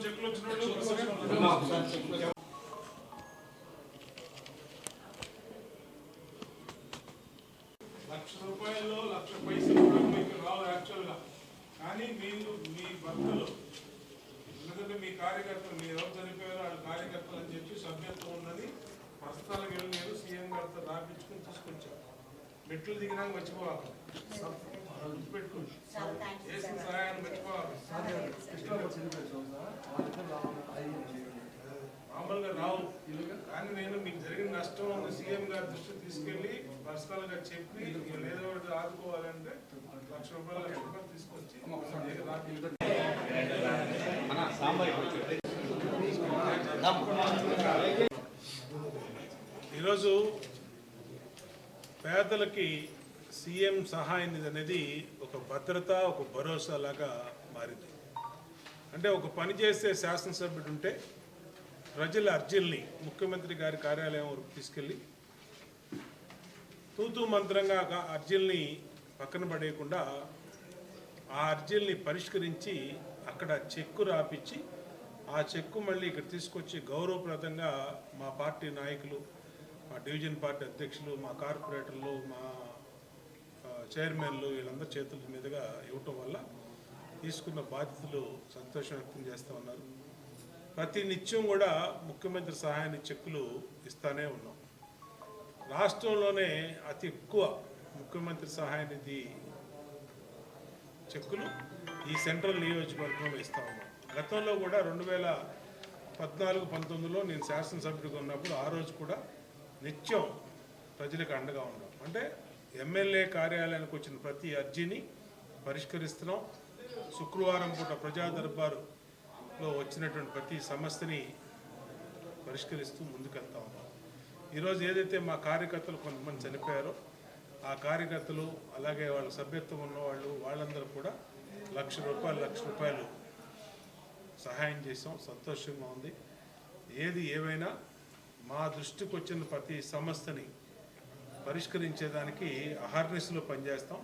చెక్లు వచ్చినప్పుడు ₹1,00,000 1,00,000 కూడా మీకు రావు యాక్చువల్గా. కానీ మీరు మీ భక్తులు ఎందుకంటే మీ కార్యకర్తలు మీరు ఎవరు చనిపోయారో వాళ్ళ కార్యకర్తలు అని చెప్పి సభ్యత్వం ఉన్నది ప్రస్తుతాలకు వెళ్ళి మీరు సీఎం గారితో రాపించుకుని తీసుకొచ్చారు. మెట్లు దిగినాక మర్చిపోవాలి, పెట్టుకోండి చేసిన సహాయాన్ని మర్చిపోవాలి. మామూలుగా రావు కానీ నేను మీకు జరిగిన నష్టం సీఎం గారి దృష్టికి తీసుకెళ్ళి పర్సనల్ గా చెప్పి ఏదో ఒకటి ఆదుకోవాలంటే ₹1,00,000 తీసుకొచ్చి ఈరోజు పేదలకి సీఎం సహాయ నిధి అనేది ఒక భద్రత, ఒక భరోసా లాగా మారింది. అంటే ఒక పని చేసే శాసనసభ్యుడు ఉంటే ప్రజల అర్జీల్ని ముఖ్యమంత్రి గారి కార్యాలయం వరకు తీసుకెళ్ళి తూతూ మంత్రంగా అర్జీల్ని పక్కన పడేయకుండా ఆ అర్జీల్ని పరిష్కరించి అక్కడ చెక్కు రాపిచ్చి ఆ చెక్కు మళ్ళీ ఇక్కడ తీసుకొచ్చి గౌరవప్రదంగా మా పార్టీ నాయకులు, మా డివిజన్ పార్టీ అధ్యక్షులు, మా కార్పొరేటర్లు, మా చైర్మన్లు వీళ్ళందరి చేతుల మీదుగా ఇవ్వటం వల్ల తీసుకున్న బాధ్యతలు సంతోషం వ్యక్తం చేస్తూ ఉన్నారు. ప్రతి నిత్యం కూడా ముఖ్యమంత్రి సహాయాన్ని చెక్కులు ఇస్తూనే ఉన్నాం. రాష్ట్రంలోనే అతి ఎక్కువ ముఖ్యమంత్రి సహాయ నిధి చెక్కులు ఈ సెంట్రల్ నియోజకవర్గంలో ఇస్తూ ఉన్నాం. గతంలో కూడా 2014-19లో నేను శాసనసభ్యుడిగా ఉన్నప్పుడు ఆ రోజు కూడా నిత్యం ప్రజలకు అండగా ఉన్నాం. అంటే ఎమ్మెల్యే కార్యాలయానికి వచ్చిన ప్రతి అర్జీని పరిష్కరిస్తున్నాం. శుక్రవారం పూట ప్రజా దర్బారులో వచ్చినటువంటి ప్రతి సమస్యని పరిష్కరిస్తూ ముందుకెళ్తా ఉన్నాం. ఈరోజు ఏదైతే మా కార్యకర్తలు కొంతమంది చనిపోయారో ఆ కార్యకర్తలు అలాగే వాళ్ళ సభ్యత్వం ఉన్నవాళ్ళు వాళ్ళందరూ కూడా ₹1,00,000 సహాయం చేసాం. సంతోషంగా ఉంది. ఏది ఏమైనా మా దృష్టికి వచ్చిన ప్రతి సమస్యని పరిష్కరించేదానికి అహర్నిశలో పనిచేస్తాం.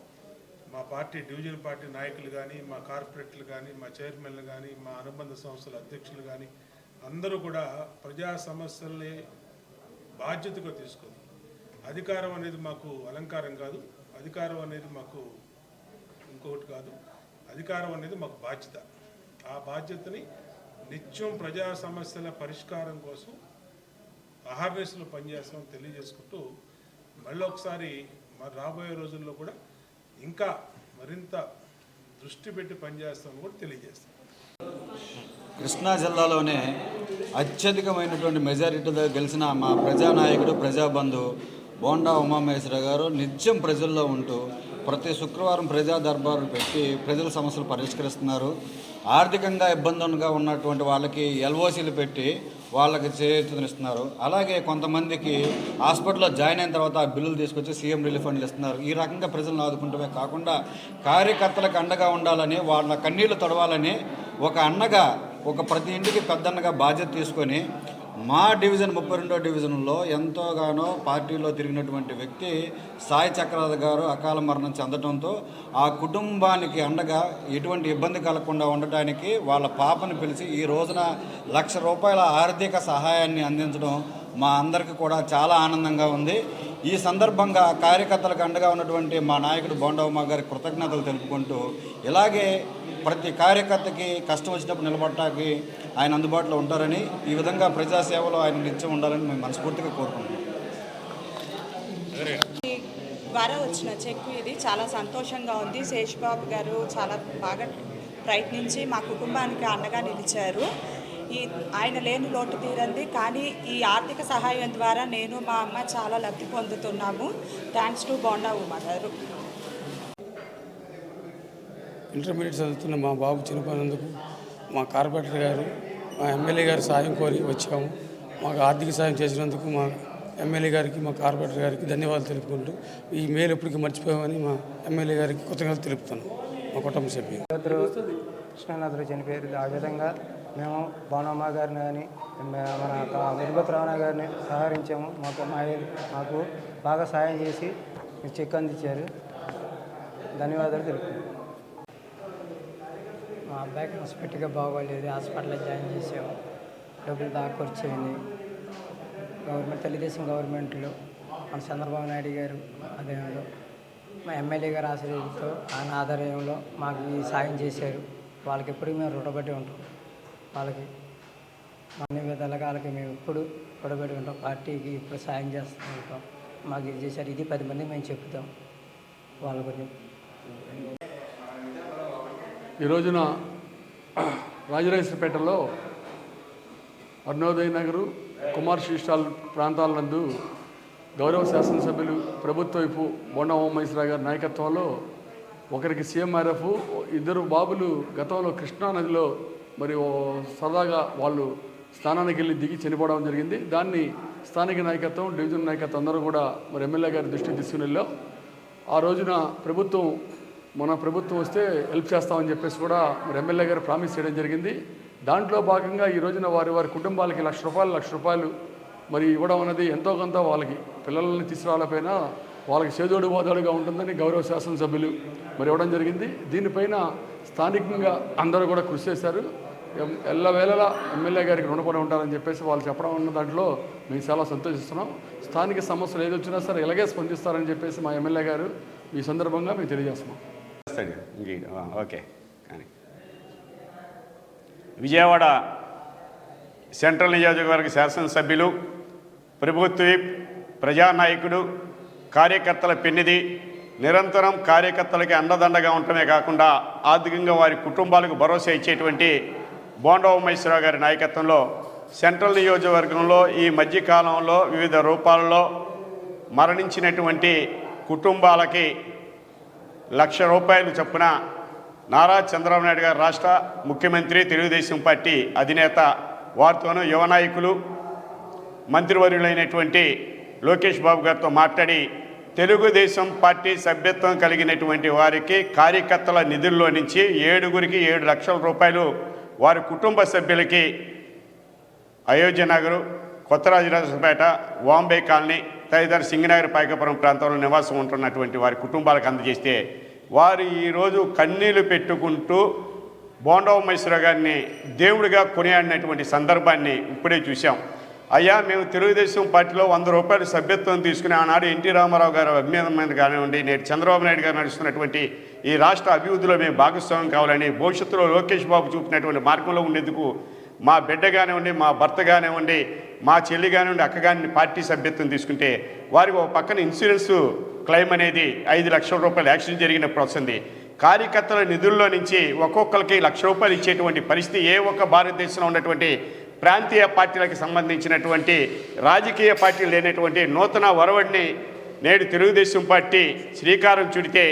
మా పార్టీ డివిజన్ పార్టీ నాయకులు కానీ, మా కార్పొరేటర్లు కానీ, మా చైర్మన్లు కానీ, మా అనుబంధ సంస్థల అధ్యక్షులు కానీ అందరూ కూడా ప్రజా సమస్యల్ని బాధ్యతగా తీసుకుంది. అధికారం అనేది మాకు అలంకారం కాదు, అధికారం అనేది మాకు ఇంకొకటి కాదు, అధికారం అనేది మాకు బాధ్యత. ఆ బాధ్యతని నిత్యం ప్రజా సమస్యల పరిష్కారం కోసం అహర్నిశలు పనిచేస్తామని తెలియజేసుకుంటూ మళ్ళీ ఒకసారి మరి రాబోయే రోజుల్లో కూడా ఇంకా మరింత దృష్టి పెట్టి పనిచేస్తామని కూడా తెలియజేస్తాం. కృష్ణా జిల్లాలోనే అత్యధికమైనటువంటి మెజారిటీతో గెలిచిన మా ప్రజానాయకుడు, ప్రజాబంధు బోండా ఉమామహేశ్వర గారు నిత్యం ప్రజల్లో ఉంటూ ప్రతి శుక్రవారం ప్రజా దర్బారు పెట్టి ప్రజల సమస్యలు పరిష్కరిస్తున్నారు. ఆర్థికంగా ఇబ్బందులుగా ఉన్నటువంటి వాళ్ళకి ఎల్ఓసీలు పెట్టి వాళ్ళకి చేయూతనిస్తున్నారు. అలాగే కొంతమందికి హాస్పిటల్లో జాయిన్ అయిన తర్వాత ఆ బిల్లులు తీసుకొచ్చి సీఎం రిలీఫ్ ఫండ్లు ఇస్తున్నారు. ఈ రకంగా ప్రజలను ఆదుకుంటమే కాకుండా కార్యకర్తలకు అండగా ఉండాలని, వాళ్ళ కన్నీళ్లు తొడవాలని ఒక అన్నగా, ఒక ప్రతి ఇంటికి పెద్దన్నగా బాధ్యత తీసుకొని మా డివిజన్ 32వ డివిజన్లో ఎంతోగానో పార్టీలో తిరిగినటువంటి వ్యక్తి సాయి చక్రవర్తి గారు అకాల మరణం చెందడంతో ఆ కుటుంబానికి అండగా ఎటువంటి ఇబ్బంది కలగకుండా ఉండటానికి వాళ్ళ పాపను పిలిచి ఈ రోజున ₹1,00,000 ఆర్థిక సహాయాన్ని అందించడం మా అందరికీ కూడా చాలా ఆనందంగా ఉంది. ఈ సందర్భంగా కార్యకర్తలకు అండగా ఉన్నటువంటి మా నాయకుడు బోండా ఉమా గారికి కృతజ్ఞతలు తెలుపుకుంటూ ఇలాగే ప్రతి కార్యకర్తకి కష్టం వచ్చినప్పుడు నిలబడటానికి ఆయన అందుబాటులో ఉంటారని, ఈ విధంగా ప్రజాసేవలో ఆయన నిత్యం ఉండాలని మేము మనస్ఫూర్తిగా కోరుకుంటున్నాం. ద్వారా వచ్చిన చెక్కు ఇది చాలా సంతోషంగా ఉంది. శేషబాబు గారు చాలా బాగా ప్రయత్నించి మా కుటుంబానికి అండగా నిలిచారు. ఆయన లేని లోటు తీరంది. కానీ ఈ ఆర్థిక సహాయం ద్వారా నేను, మా అమ్మ చాలా లబ్ధి పొందుతున్నాము. థ్యాంక్స్ టు బోండా ఉమా గారు. ఇంటర్మీడియట్ చదువుతున్న మా బాబు చనిపోయినందుకు మా కార్పొరేటర్ గారు, మా ఎమ్మెల్యే గారు సాయం కోరి వచ్చాము. మాకు ఆర్థిక సాయం చేసినందుకు మా ఎమ్మెల్యే గారికి, మా కార్పొరేటర్ గారికి ధన్యవాదాలు తెలుపుకుంటూ ఈ మేలు ఎప్పటికీ మర్చిపోయామని మా ఎమ్మెల్యే గారికి కృతజ్ఞతలు తెలుపుతాను. మా కుటుంబ సభ్యులు కృష్ణానదిలో చనిపోయారు. ఆ విధంగా మేము బోనమ్మ గారిని కానీ మన విరుపతిరావణ గారిని సహకరించాము. మాకు బాగా సాయం చేసి చెక్ అందించారు. ధన్యవాదాలు తెలుపుతున్నాను. మా అబ్బాయికి హాస్పిటల్గా బాగోలేదు, హాస్పిటల్లో జాయిన్ చేసాము. డబ్బులు దాకా వచ్చేయండి. తెలుగుదేశం గవర్నమెంట్లో మన చంద్రబాబు నాయుడు గారు ఆధ్వర్యంలో, మా ఎమ్మెల్యే గారు ఆశీర్వాదంతో ఆయన ఆధ్వర్యంలో మాకు ఈ సాయం చేశారు. వాళ్ళకి ఎప్పుడు మేము రుణపడి ఉంటాం. వాళ్ళకి అన్ని విధాలుగా వాళ్ళకి మేము ఎప్పుడు రుణపడి ఉంటాం. పార్టీకి ఇప్పుడు సాయం చేస్తూ ఉంటాం. మాకు ఇది చేశారు, ఇది 10 మందికి మేము చెప్తాం వాళ్ళ గురించి. ఈ రోజున రాజరాజేశ్వరపేటలో అరుణోదయ నగరు, కుమార్ శ్రీస్టాల్ ప్రాంతాల నందు గౌరవ శాసనసభ్యులు ప్రభుత్వ వైపు బోండా ఉమామహేశ్వరరావు గారి నాయకత్వంలో ఒకరికి సీఎంఆర్ఎఫ్, 2 బాబులు గతంలో కృష్ణానదిలో మరి సరదాగా వాళ్ళు స్థానానికి వెళ్ళి దిగి చనిపోవడం జరిగింది. దాన్ని స్థానిక నాయకత్వం, డివిజన్ నాయకత్వం అందరూ కూడా మరి ఎమ్మెల్యే గారి దృష్టికి తీసుకుని వెళ్ళాం. ఆ రోజున మన ప్రభుత్వం వస్తే హెల్ప్ చేస్తామని చెప్పేసి కూడా మరి ఎమ్మెల్యే గారు ప్రామిస్ చేయడం జరిగింది. దాంట్లో భాగంగా ఈ రోజున వారి కుటుంబాలకి ₹1,00,000 మరి ఇవ్వడం అనేది ఎంతో కొంత వాళ్ళకి పిల్లల్ని తీసుకురాలేకపోయినా వాళ్ళకి చేదోడు వాదోడుగా ఉంటుందని గౌరవ శాసనసభ్యులు మరి ఇవ్వడం జరిగింది. దీనిపైన స్థానికంగా అందరూ కూడా కృషి చేశారు. ఎల్లవేళలా ఎమ్మెల్యే గారికి రుణపడి ఉంటారని చెప్పేసి వాళ్ళు చెప్పడం ఉన్న దాంట్లో మేము చాలా సంతోషిస్తున్నాం. స్థానిక సమస్యలు ఏది వచ్చినా సరే ఇలాగే స్పందిస్తారని చెప్పేసి మా ఎమ్మెల్యే గారు ఈ సందర్భంగా మేము తెలియజేస్తున్నాం. ఓకే. కానీ విజయవాడ సెంట్రల్ నియోజకవర్గ శాసనసభ్యులు, ప్రభుత్వ ప్రజానాయకుడు, కార్యకర్తల పెన్నిది, నిరంతరం కార్యకర్తలకి అండదండగా ఉండటమే కాకుండా ఆర్థికంగా వారి కుటుంబాలకు భరోసా ఇచ్చేటువంటి బోండా ఉమామహేశ్వరరావు గారి నాయకత్వంలో సెంట్రల్ నియోజకవర్గంలో ఈ మధ్యకాలంలో వివిధ రూపాలలో మరణించినటువంటి కుటుంబాలకి ₹1,00,000 చొప్పున నారా చంద్రబాబు నాయుడు గారు రాష్ట్ర ముఖ్యమంత్రి, తెలుగుదేశం పార్టీ అధినేత, వారితోనూ యువ నాయకులు, మంత్రివర్యులైనటువంటి లోకేష్ బాబు గారితో మాట్లాడి తెలుగుదేశం పార్టీ సభ్యత్వం కలిగినటువంటి వారికి కార్యకర్తల నిధుల్లో నుంచి 7గురికి ₹7,00,000 వారి కుటుంబ సభ్యులకి అయోధ్య నగరు, కొత్తరాజరాజపేట, వాంబే కాలనీ తదితర సింగనగర్, పాయకపురం ప్రాంతంలో నివాసం ఉంటున్నటువంటి వారి కుటుంబాలకు అందజేస్తే వారు ఈరోజు కన్నీళ్లు పెట్టుకుంటూ బోండా ఉమామహేశ్వరరావు గారిని దేవుడిగా కొనియాడినటువంటి సందర్భాన్ని ఇప్పుడే చూసాం. అయ్యా, మేము తెలుగుదేశం పార్టీలో ₹100 సభ్యత్వం తీసుకుని ఆనాడు ఎన్టీ రామారావు గారు అభినందన కానివ్వండి, నేడు చంద్రబాబు నాయుడు గారు నడుస్తున్నటువంటి ఈ రాష్ట్ర అభివృద్ధిలో మేము భాగస్వామ్యం కావాలని, భవిష్యత్తులో లోకేష్ బాబు చూపినటువంటి మార్గంలో ఉండేందుకు మా బిడ్డ కానివ్వండి, మా భర్త కానివ్వండి, మా చెల్లి కానివ్వండి, అక్క కాని పార్టీ సభ్యత్వం తీసుకుంటే వారికి ఒక పక్కన ఇన్సూరెన్స్ క్లెయిమ్ అనేది ₹5,00,000 యాక్సిడెంట్ జరిగినప్పుడు వస్తుంది. కార్యకర్తల నిధుల్లో నుంచి ఒక్కొక్కరికి ₹1,00,000 ఇచ్చేటువంటి పరిస్థితి ఏ ఒక్క భారతదేశంలో ఉన్నటువంటి ప్రాంతీయ పార్టీలకు సంబంధించినటువంటి రాజకీయ పార్టీలు లేనటువంటి నూతన ఒరవడిని నేడు తెలుగుదేశం పార్టీ శ్రీకారం చుడితే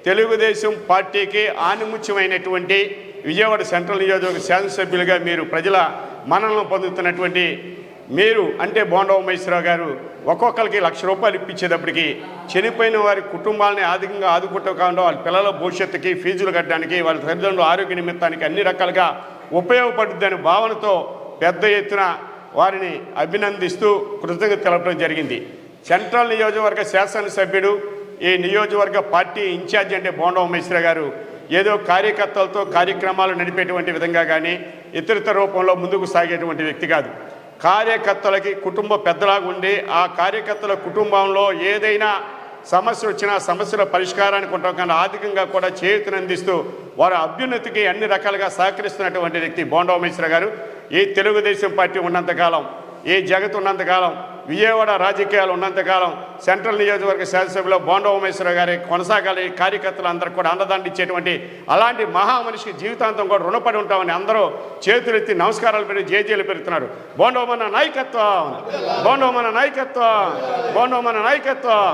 తెలుగుదేశం పార్టీకి ఆనిముత్యమైనటువంటి విజయవాడ సెంట్రల్ నియోజకవర్గ శాసనసభ్యులుగా మీరు ప్రజల మన్ననలు పొందుతున్నటువంటి మీరు అంటే బోండా ఉమామహేశ్వరరావు గారు ఒక్కొక్కరికి ₹1,00,000 ఇప్పించేటప్పటికి చనిపోయిన వారి కుటుంబాలని ఆర్థికంగా ఆదుకుంటూ కాకుండా వాళ్ళ పిల్లల భవిష్యత్తుకి ఫీజులు కట్టడానికి, వాళ్ళ తల్లిదండ్రుల ఆరోగ్య నిమిత్తానికి అన్ని రకాలుగా ఉపయోగపడుతుందనే భావనతో పెద్ద ఎత్తున వారిని అభినందిస్తూ కృతజ్ఞత తెలపడం జరిగింది. సెంట్రల్ నియోజకవర్గ శాసనసభ్యుడు, ఈ నియోజకవర్గ పార్టీ ఇన్ఛార్జి అంటే బోండా ఉమామహేశ్వరరావు గారు ఏదో కార్యకర్తలతో కార్యక్రమాలు నడిపేటువంటి విధంగా కానీ ఇతరితర రూపంలో ముందుకు సాగేటువంటి వ్యక్తి కాదు. కార్యకర్తలకి కుటుంబ పెద్దలాగా ఉండి ఆ కార్యకర్తల కుటుంబంలో ఏదైనా సమస్య వచ్చినా సమస్యల పరిష్కారానికి ఉండటం కన్నా ఆర్థికంగా కూడా చేయూతనందిస్తూ వారి అభ్యున్నతికి అన్ని రకాలుగా సహకరిస్తున్నటువంటి వ్యక్తి బోండా ఉమామహేశ్వరరావు గారు. ఈ తెలుగుదేశం పార్టీ ఉన్నంతకాలం, ఈ జగత్ ఉన్నంతకాలం, విజయవాడ రాజకీయాలు ఉన్నంతకాలం సెంట్రల్ నియోజకవర్గ శాసనసభలో బోండా ఉమామహేశ్వరరావు గారి కొనసాగాలి. కార్యకర్తలందరూ కూడా అండదండ ఇచ్చేటువంటి అలాంటి మహామనిషికి జీవితాంతం కూడా రుణపడి ఉంటామని అందరూ చేతులెత్తి నమస్కారాలు పెట్టి జేజేలు పెడుతున్నారు. బోండా మన నాయకత్వం, బోండా మన నాయకత్వం, బోండా మన నాయకత్వం.